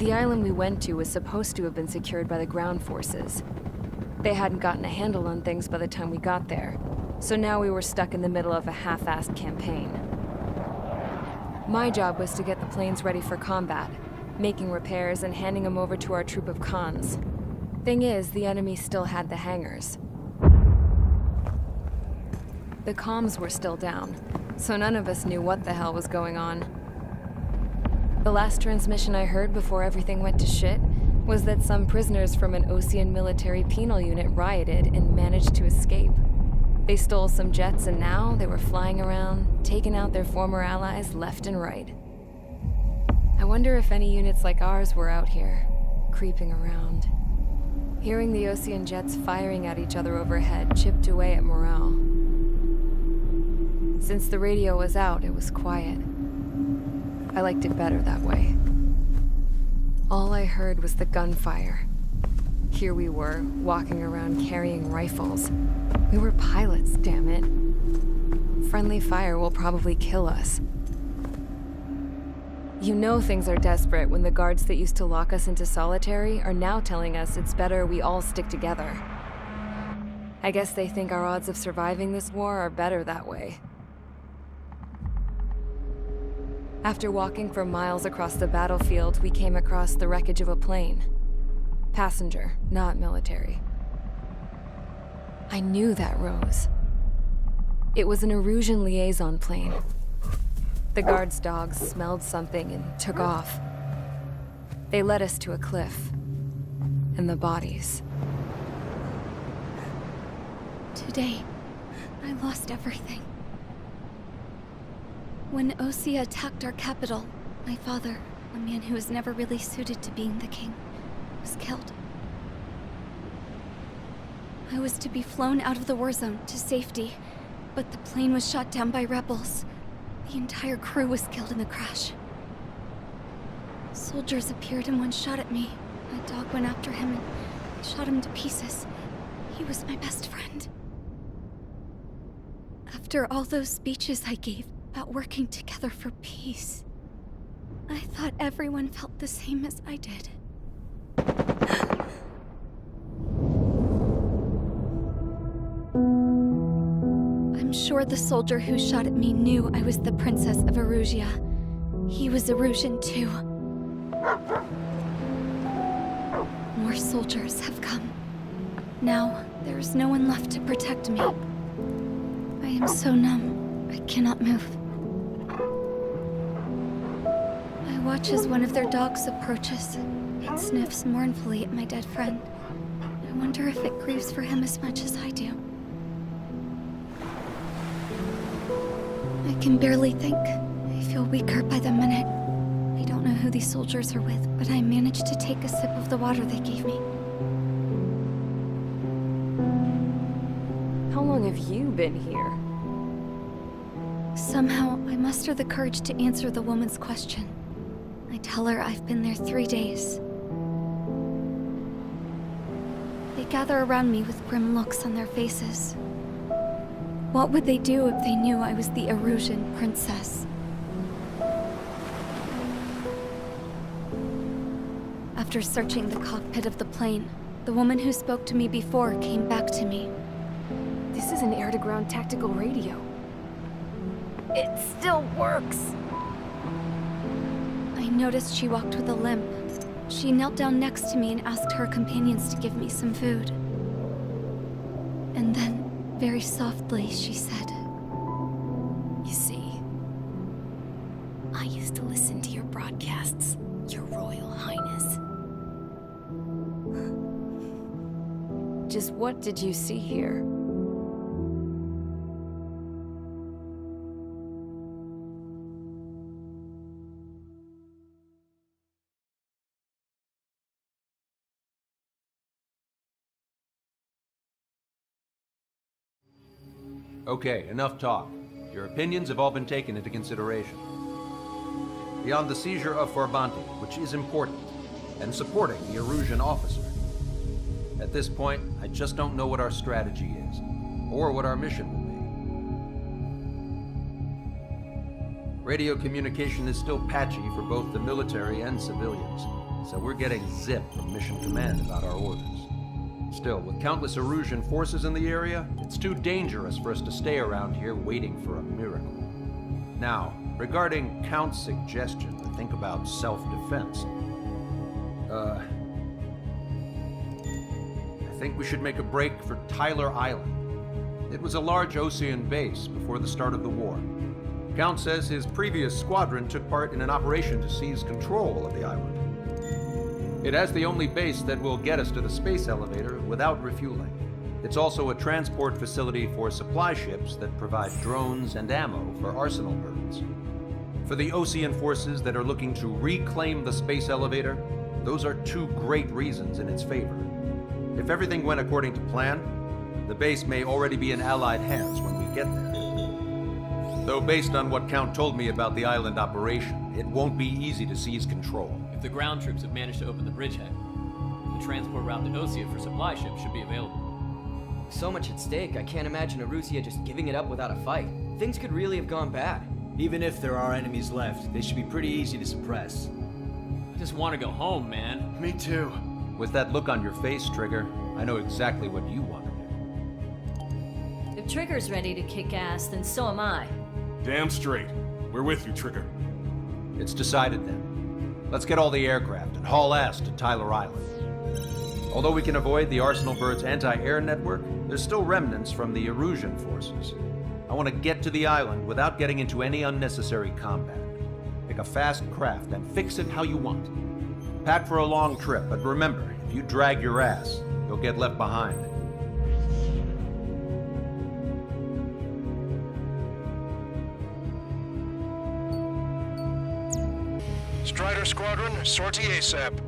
The island we went to was supposed to have been secured by the ground forces. They hadn't gotten a handle on things by the time we got there, so now we were stuck in the middle of a half-assed campaign. My job was to get the planes ready for combat, making repairs and handing them over to our troop of cons. Thing is, the enemy still had the hangars. The comms were still down, so none of us knew what the hell was going on. The last transmission I heard before everything went to shit was that some prisoners from an Osean military penal unit rioted and managed to escape. They stole some jets and now they were flying around, taking out their former allies left and right. I wonder if any units like ours were out here, creeping around. Hearing the Osean jets firing at each other overhead chipped away at morale. Since the radio was out, it was quiet. I liked it better that way. All I heard was the gunfire. Here we were, walking around carrying rifles. We were pilots, damn it. Friendly fire will probably kill us. You know things are desperate when the guards that used to lock us into solitary are now telling us it's better we all stick together. I guess they think our odds of surviving this war are better that way. After walking for miles across the battlefield, we came across the wreckage of a plane. Passenger, not military. I knew that rose. It was an Erusian liaison plane. The guard's dogs smelled something and took off. They led us to a cliff. And the bodies. Today, I lost everything. When Osea attacked our capital, my father, a man who was never really suited to being the king, was killed. I was to be flown out of the war zone to safety, but the plane was shot down by rebels. The entire crew was killed in the crash. Soldiers appeared and one shot at me. My dog went after him and shot him to pieces. He was my best friend. After all those speeches I gave about working together for peace, I thought everyone felt the same as I did. I'm sure the soldier who shot at me knew I was the Princess of Erusia. He was Erusian too. More soldiers have come. Now, there is no one left to protect me. I am so numb, I cannot move. I watch as one of their dogs approaches. It sniffs mournfully at my dead friend. I wonder if it grieves for him as much as I do. I can barely think. I feel weaker by the minute. I don't know who these soldiers are with, but I managed to take a sip of the water they gave me. How long have you been here? Somehow, I muster the courage to answer the woman's question. I tell her I've been there 3 days. They gather around me with grim looks on their faces. What would they do if they knew I was the Erusian princess? After searching the cockpit of the plane, the woman who spoke to me before came back to me. This is an air-to-ground tactical radio. It still works! I noticed she walked with a limp. She knelt down next to me and asked her companions to give me some food. And then, very softly, she said, You see, I used to listen to your broadcasts, Your Royal Highness. Just what did you see here? Okay, enough talk. Your opinions have all been taken into consideration. Beyond the seizure of Farbanti, which is important, and supporting the Erusian officer, at this point, I just don't know what our strategy is, or what our mission will be. Radio communication is still patchy for both the military and civilians. so we're getting zip from Mission Command about our orders. Still, with countless Erusian forces in the area, it's too dangerous for us to stay around here waiting for a miracle. Now, regarding Count's suggestion to think about self-defense, I think we should make a break for Tyler Island. It was a large Osean base before the start of the war. Count says his previous squadron took part in an operation to seize control of the island. It has the only base that will get us to the space elevator without refueling. It's also a transport facility for supply ships that provide drones and ammo for arsenal birds. For the Osean forces that are looking to reclaim the space elevator, those are two great reasons in its favor. If everything went according to plan, the base may already be in Allied hands when we get there. Though based on what Count told me about the island operation, it won't be easy to seize control. If the ground troops have managed to open the bridgehead, the transport route to Osea for supply ships should be available. So much at stake, I can't imagine Erusia just giving it up without a fight. Things could really have gone bad. Even if there are enemies left, they should be pretty easy to suppress. I just want to go home, man. Me too. With that look on your face, Trigger, I know exactly what you want to do. If Trigger's ready to kick ass, then so am I. Damn straight. We're with you, Trigger. It's decided then. Let's get all the aircraft and haul ass to Tyler Island. Although we can avoid the Arsenal Bird's anti-air network, there's still remnants from the Erusian forces. I want to get to the island without getting into any unnecessary combat. Pick a fast craft and fix it how you want. Pack for a long trip, but remember, if you drag your ass, you'll get left behind. Strider Squadron, sortie ASAP.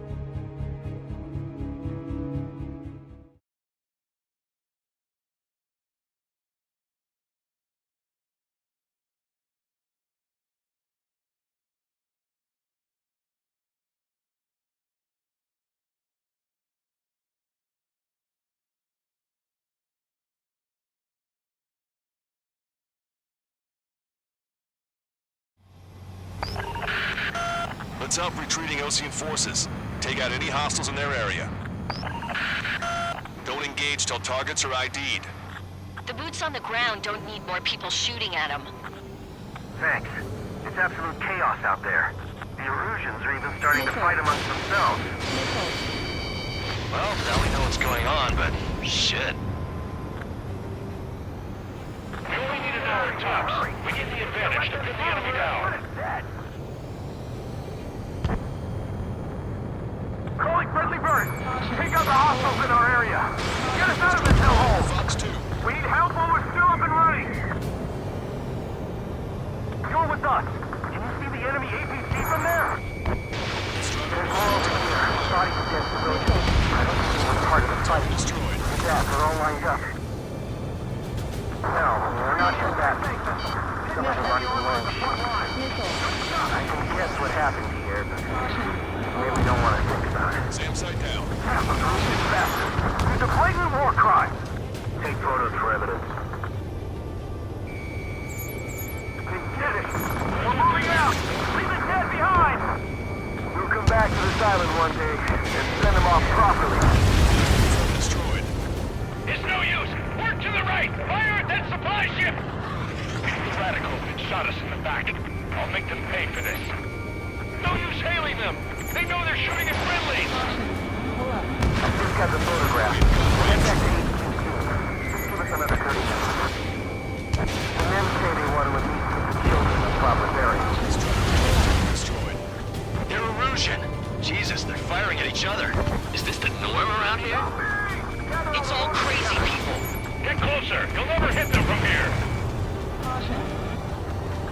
Let's help retreating Osean forces. Take out any hostiles in their area. Don't engage till targets are ID'd. The boots on the ground don't need more people shooting at them. Thanks. It's absolute chaos out there. The Erusians are even starting to fight amongst themselves. Well, now we know what's going on, but shit. We only need an hour tops. We get the advantage to pin the enemy down. Calling friendly birds! Take out the hostiles in our area! Get us out of this hellhole! Fox 2. We need help while we're still up and running! You're with us! Can you see the enemy APC from there? There's more over here. Bodies of dead civilians. I don't think they were part of the fight. Destroyed. Yeah, they're all lined up. No, we're not just that. Some of them aren't even wearing shoes. I can guess what happened here, but maybe we don't want to think about it. Sam site down. It's a blatant war crime. Take photos for evidence. They did it! We're moving out! Leave the dead behind! We'll come back to this island one day and send them off properly. Destroyed. It's no use! Work to the right! Fire at that supply ship! These radicals that shot us in the back. I'll make them pay for this. No use hailing them! They know they're shooting at friendlies! I just got the photograph. Get back to HQ. Give us another 30 minutes. The men say they want to at least keep the children in proper burial. Destroyed. They're Erusian. Jesus, they're firing at each other. Is this the norm around here? It's all crazy people. Get closer! You'll never hit them from here!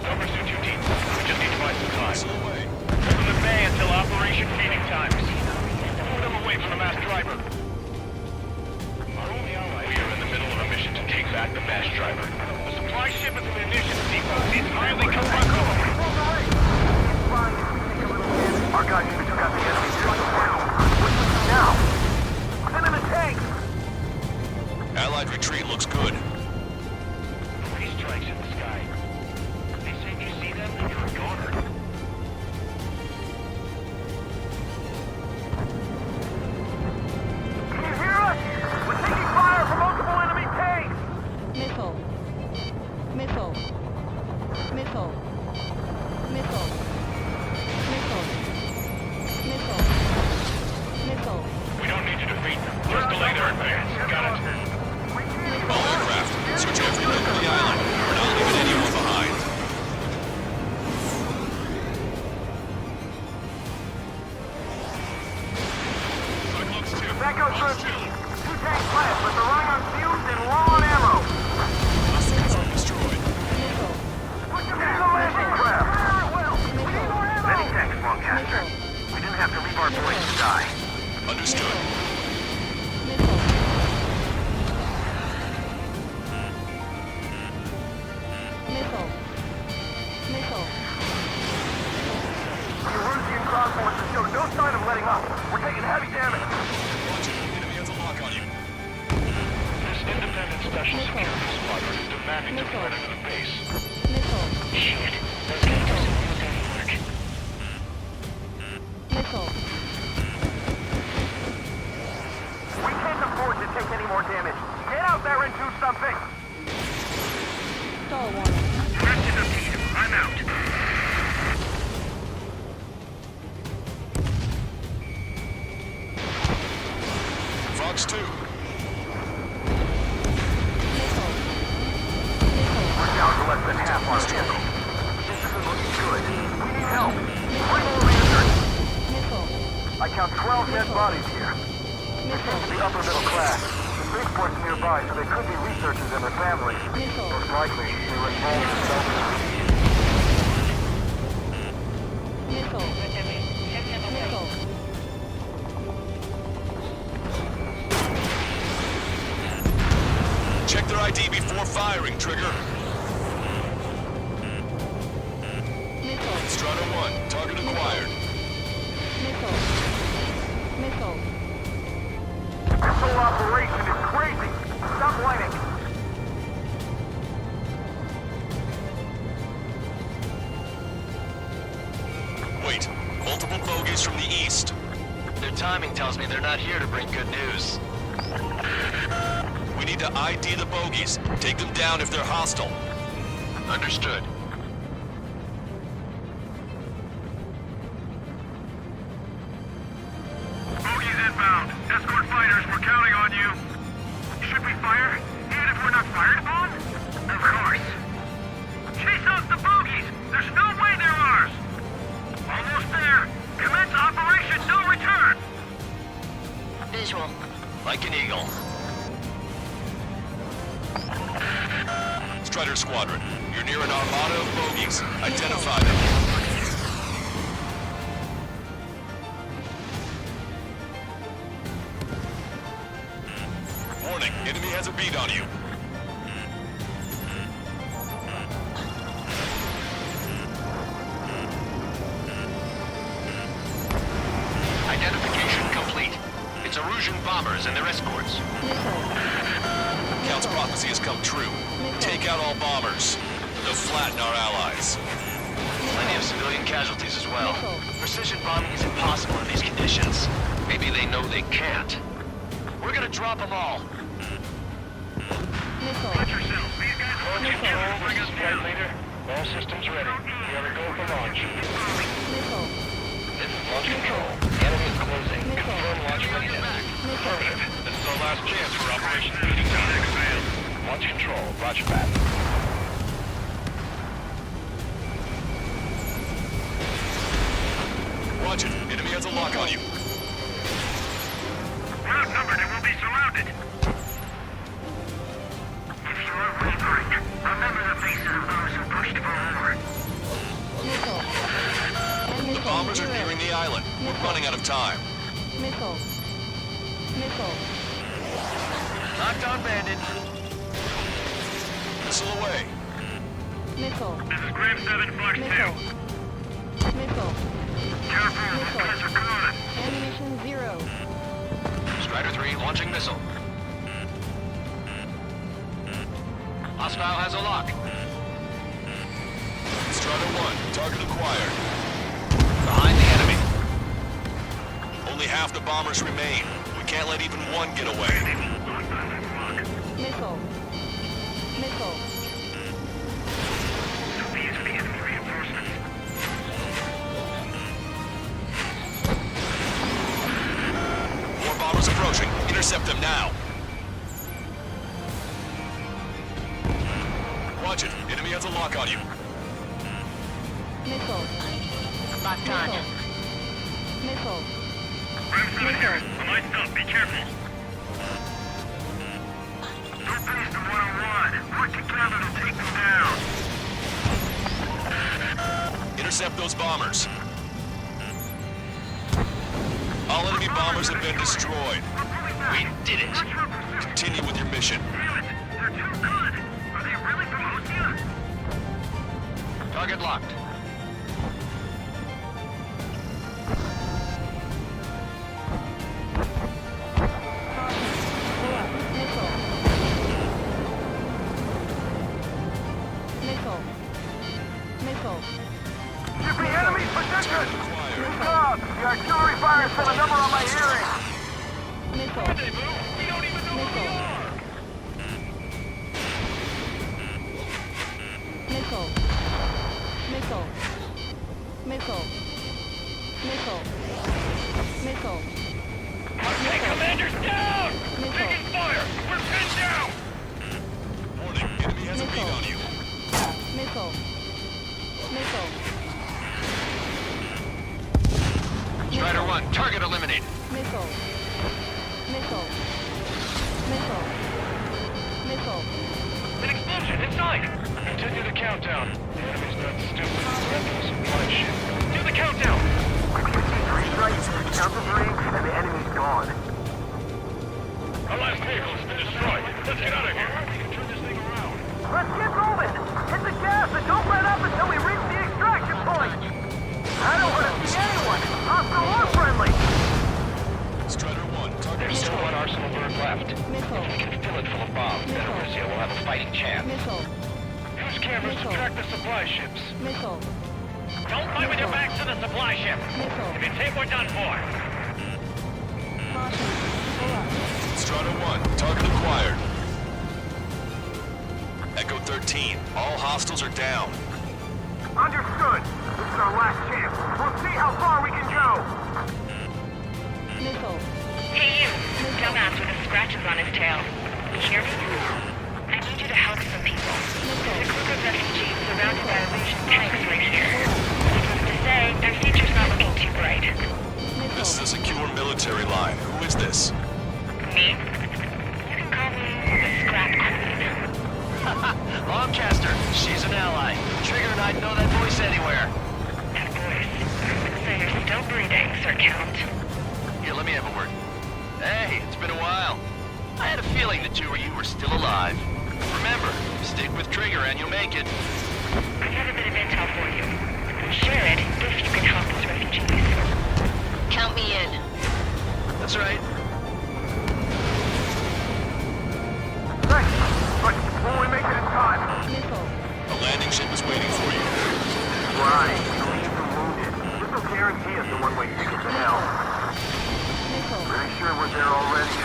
Don't pursue 2 teams. We just need to buy some time. Slow away. Hold them at bay until operation feeding times. Move them away from the mass driver. We are in the middle of a mission to take back the mass driver. The supply ship at the munitions depot is highly combustible. Our guys even took out the enemy too. What do we do now? Send in the tanks! Allied retreat looks good. 3 strikes in the sky. They say if you see them, you're a goner. Echo 13. 2 tanks left, but they're running on fumes and low on ammo. Destroyed. Push them into the landing craft. Many thanks, Longcaster. We didn't have to leave our boys to die. Understood. The Erusian crossforces show no sign of letting up. We're taking heavy damage. Roger. Enemy has a lock on you. This independent special security squadron is demanding to further to the base. Shit. Those guys do some real dirty work. We can't afford to take any more damage. Get out there and do something. Directive obtained. I'm out. Fox 2. We're down to less than half our vehicle. This isn't looking good. We need help. Bring more research. I count 12 dead bodies here. They seem to be upper middle class. The spaceport's nearby, so they could be researchers and their families. Most likely, they were involved in self-destruction. Check their ID before firing, Trigger. Strider 1, target acquired. This whole operation is crazy. Stop whining. Wait, multiple bogies from the east. Their timing tells me they're not here to bring good news. We need to ID the bogies. Take them down if they're hostile. Understood. Bogies inbound. Escort fighters, we're counting on you. Should we fire? Even if we're not fired upon? Of course. Chase out the bogies! There's no way they're ours! Almost there. Commence Operation No Return! Visual. Like an eagle. Strider Squadron, you're near an armada of bogies. Identify them. Warning, enemy has a bead on you. Identification complete. It's Erusian bombers and their escorts. Count's prophecy has come true. Take out all bombers. They'll flatten our allies. Plenty of civilian casualties as well. Precision bombing is impossible in these conditions. Maybe they know they can't. We're gonna drop them all. Watch yourself. These guys are Launch control, this is Flight Leader. All systems ready. We are to go for launch. This is launch control. Enemy is closing. Confirm launch readiness. Affirmative. This is our last chance for Operation Beating Down. Launch control. Roger that. Roger, enemy has a lock on you. We're outnumbered and we'll be surrounded. If you are wavering, remember the faces of those who pushed for more. The bombers are nearing the island. We're running out of time. Locked on bandit. Missile away. This is Grim 7 Fox 2. Careful, those guys are coming. Strider 3 launching missile. Hostile has a lock. Strider 1, target acquired. Behind the enemy. Only half the bombers remain. We can't let even one get away. These are the enemy reinforcements. More bombers approaching. Intercept them now. Watch it. Enemy has a lock on you. Locked on. Grim 7 here. The lights up. Be careful. You're based in 101. Work together to take them down. Intercept those bombers. All enemy bombers have been destroyed. We did it. Continue with your mission. Damn it! They're too good! Are they really from Ostia? Target locked. Should be enemy position! Good job! The artillery fire sent a number on my hearing! Rendezvous? We don't even know where we are! Okay, commander's down! Taking fire! We're pinned down! Warning, enemy has a beat on you. Strider 1, target eliminated. An explosion inside! Continue the countdown. The enemy's not stupid. It's supply ship. Do the countdown! 3 strikes, count to 3, and the enemy's gone. Our last vehicle has been destroyed. Let's get out of here. We can turn this thing around. Let's get moving! Hit the gas and don't let up until we reach the extraction point! I don't want to see anyone, hostile or friendly! Strider 1, target There's still destroyed. one arsenal bird left. If we can fill it full of bombs, then Arussia will have a fighting chance. Use cameras to track the supply ships. Don't fight with your backs to the supply ship. If it's hit, we're done for. Strider 1, target acquired. Echo 13, all hostiles are down. Understood. This is our last chance. We'll see how far we can go. Hey you, dumbass with the scratches on his tail. You hear me? I need you to help some people. There's a group of refugees surrounded by Illusion tanks right here. Needless to say, their future's not looking too bright. This is a secure military line. Who is this? Me? You can call me the Scrap Queen. Lancaster, she's an ally. Trigger and I'd know that voice anywhere. That voice. So you're still breathing, Sir Count. Here, let me have a word. Hey, it's been a while. I had a feeling the two of you were still alive. Remember, stick with Trigger and you'll make it. I have a bit of intel for you. Share it if you can help us refugees. Count me in. That's right. Thanks. But will we make it in time? A landing ship is waiting for you. Right. Leave the wounded. This will guarantee us a one-way ticket to hell. Pretty sure we're there already.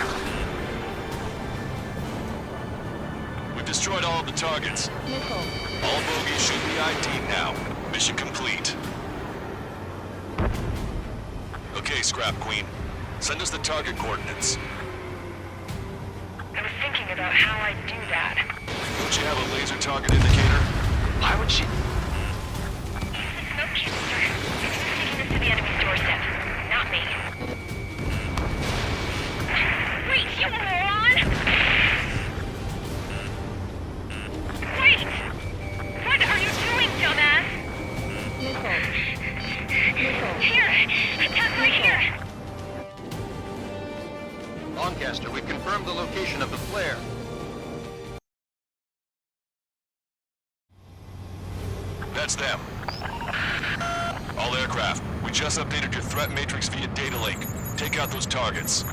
We've destroyed all of the targets. All bogies should be ID'd now. Mission complete. Okay, Scrap Queen. Send us the target coordinates. I was thinking about how I'd do that. Don't you have a laser target indicator? Why would she... Use the smoke canister. Who's taking this to the enemy's doorstep? Not me. Wait, you moron! Wait! What are you doing, dumbass? Here! Attack right here! Lancaster, we've confirmed the location of the flare. That's them. All aircraft, we just updated your threat matrix via data link. Take out those targets.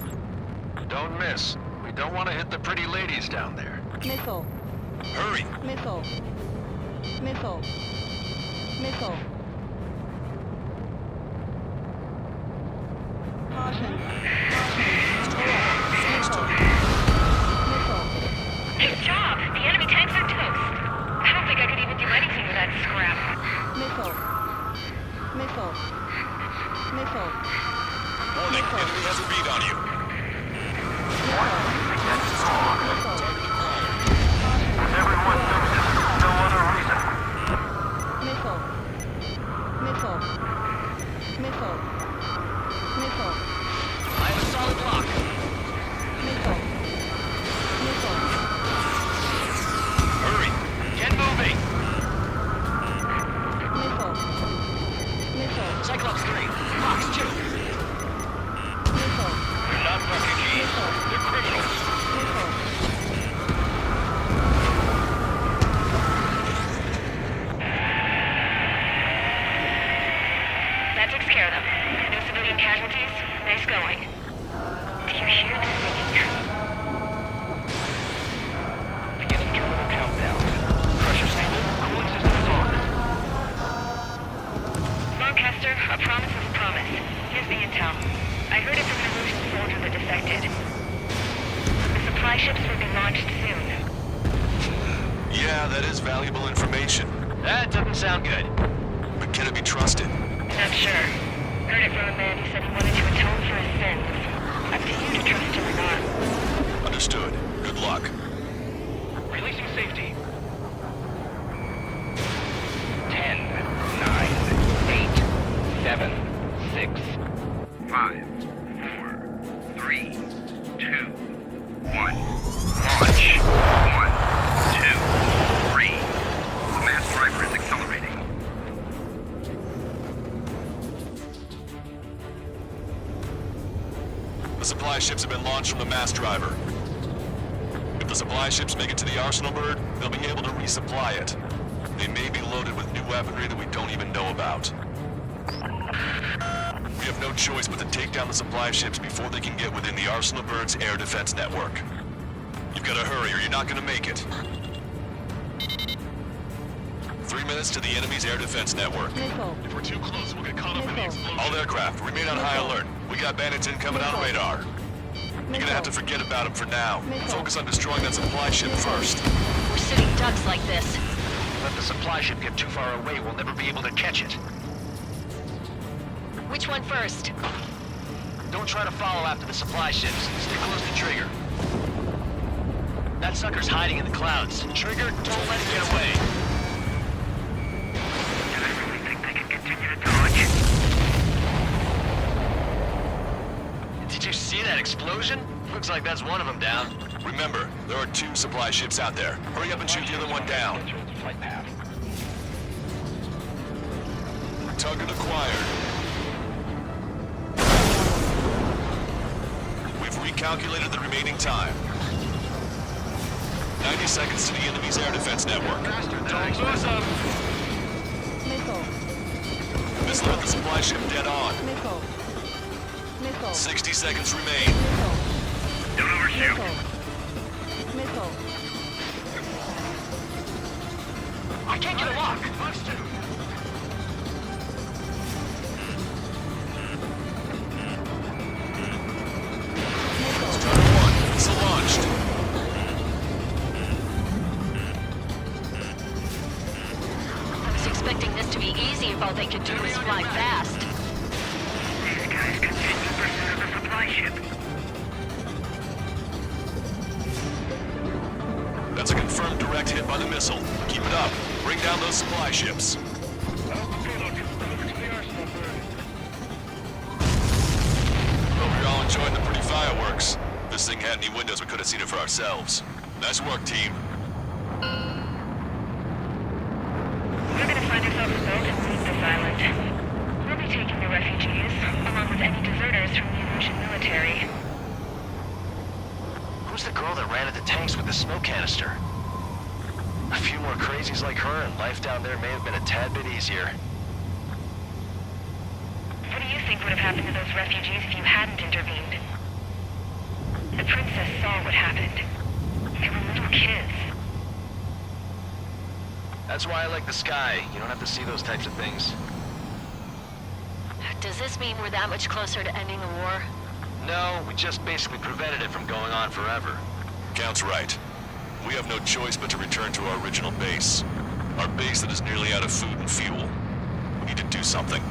Don't miss. We don't want to hit the pretty ladies down there. Hurry! Good job! The enemy tanks are toast. I don't think I could even do anything with that scrap. Warning, enemy has a beat on you. Everyone knows it. No other reason. I have a solid lock. going. Do you hear the singing? Beginning your little countdown. Pressure stable, cooling system is on. Lancaster, a promise is a promise. Here's the intel. I heard it from an Erusian soldier that defected. The supply ships will be launched soon. Yeah, that is valuable information. That doesn't sound good. But can it be trusted? Not sure. Heard it from a man who said he wanted to atone for his sins. Up to you to trust him or not. Understood. Good luck. Releasing safety. 10, 9, 8, 7, 6, 5, 4, 3, 2, 1. Launch. 1, 2, 3. The mass driver is accelerating. The supply ships have been launched from the mass driver. If the supply ships make it to the Arsenal bird, they'll be able to resupply it. They may be loaded with new weaponry that we don't even know about. We have no choice but to take down the supply ships before they can get within the Arsenal bird's air defense network. You've got to hurry or you're not going to make it. 3 minutes to the enemy's air defense network. If we're too close, we'll get caught up in the explosion. All aircraft, remain on high alert. We got bandits incoming on radar. You're gonna have to forget about them for now. Focus on destroying that supply ship first. We're sitting ducks like this. Let the supply ship get too far away, we'll never be able to catch it. Which one first? Don't try to follow after the supply ships. Stay close to Trigger. That sucker's hiding in the clouds. Trigger, don't let it get away. I really think they can continue to dodge. Did you see that explosion? Looks like that's one of them down. Remember, there are 2 supply ships out there. Hurry up and shoot the other one down. Flight path. Target acquired. We've recalculated the remaining time. 90 seconds to the enemy's air defense network. Don't lose them! Missile hit the supply ship dead on. 60 seconds remain. Don't overshoot. I can't get a lock! Strike 1. Missile launched. I was expecting this to be easy if all they could do was fly fast. These guys continue pursuit of the supply ship. That's a confirmed direct hit by the missile. Keep it up. Bring down those supply ships. Hope you're all enjoying the pretty fireworks. If this thing had any windows, we could have seen it for ourselves. Nice work, team. We're gonna find ourselves a boat and leave this island. We'll be taking the refugees, along with any deserters from the Erusian military. Who's the girl that ran at the tanks with the smoke canister? A few more crazies like her and life down there may have been a tad bit easier. What do you think would have happened to those refugees if you hadn't intervened? The princess saw what happened. They were little kids. That's why I like the sky. You don't have to see those types of things. Does this mean we're that much closer to ending the war? No, we just basically prevented it from going on forever. Count's right. We have no choice but to return to our original base. Our base that is nearly out of food and fuel. We need to do something.